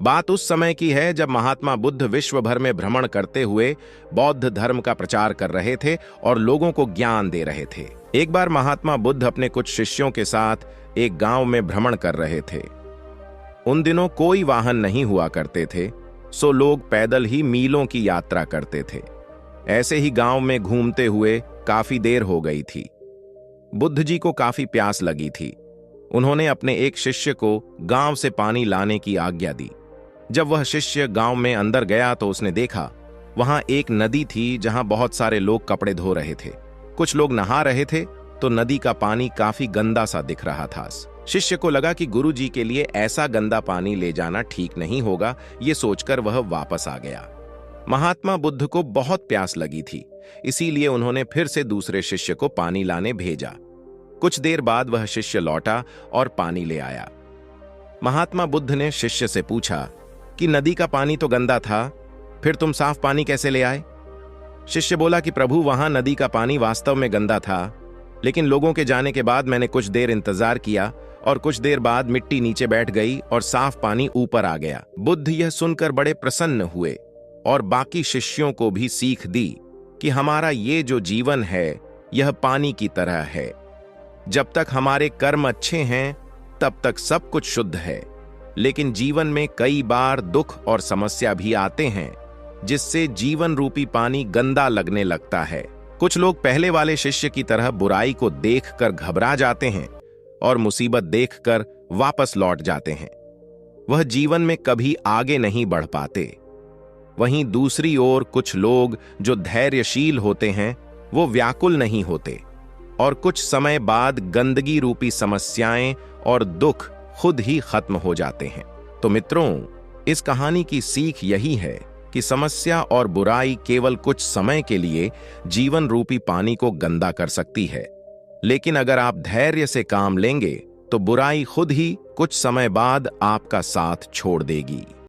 बात उस समय की है जब महात्मा बुद्ध विश्व भर में भ्रमण करते हुए बौद्ध धर्म का प्रचार कर रहे थे और लोगों को ज्ञान दे रहे थे। एक बार महात्मा बुद्ध अपने कुछ शिष्यों के साथ एक गांव में भ्रमण कर रहे थे। उन दिनों कोई वाहन नहीं हुआ करते थे, सो लोग पैदल ही मीलों की यात्रा करते थे। ऐसे ही गांव में घूमते हुए काफी देर हो गई थी। बुद्ध जी को काफी प्यास लगी थी। उन्होंने अपने एक शिष्य को गांव से पानी लाने की आज्ञा दी। जब वह शिष्य गांव में अंदर गया तो उसने देखा वहां एक नदी थी जहां बहुत सारे लोग कपड़े धो रहे थे। कुछ लोग नहा रहे थे तो नदी का पानी काफी गंदा सा दिख रहा था। शिष्य को लगा कि गुरु जी के लिए ऐसा गंदा पानी ले जाना ठीक नहीं होगा। ये सोचकर वह वापस आ गया। महात्मा बुद्ध को बहुत प्यास लगी थी, इसीलिए उन्होंने फिर से दूसरे शिष्य को पानी लाने भेजा। कुछ देर बाद वह शिष्य लौटा और पानी ले आया। महात्मा बुद्ध ने शिष्य से पूछा कि नदी का पानी तो गंदा था, फिर तुम साफ पानी कैसे ले आए? शिष्य बोला कि प्रभु, वहां नदी का पानी वास्तव में गंदा था, लेकिन लोगों के जाने के बाद मैंने कुछ देर इंतजार किया और कुछ देर बाद मिट्टी नीचे बैठ गई और साफ पानी ऊपर आ गया। बुद्ध यह सुनकर बड़े प्रसन्न हुए और बाकी शिष्यों को भी सीख दी कि हमारा ये जो जीवन है यह पानी की तरह है। जब तक हमारे कर्म अच्छे हैं तब तक सब कुछ शुद्ध है, लेकिन जीवन में कई बार दुख और समस्या भी आते हैं जिससे जीवन रूपी पानी गंदा लगने लगता है। कुछ लोग पहले वाले शिष्य की तरह बुराई को देखकर घबरा जाते हैं और मुसीबत देखकर वापस लौट जाते हैं। वह जीवन में कभी आगे नहीं बढ़ पाते। वहीं दूसरी ओर कुछ लोग जो धैर्यशील होते हैं वो व्याकुल नहीं होते और कुछ समय बाद गंदगी रूपी समस्याएं और दुख खुद ही खत्म हो जाते हैं। तो मित्रों, इस कहानी की सीख यही है कि समस्या और बुराई केवल कुछ समय के लिए जीवन रूपी पानी को गंदा कर सकती है, लेकिन अगर आप धैर्य से काम लेंगे तो बुराई खुद ही कुछ समय बाद आपका साथ छोड़ देगी।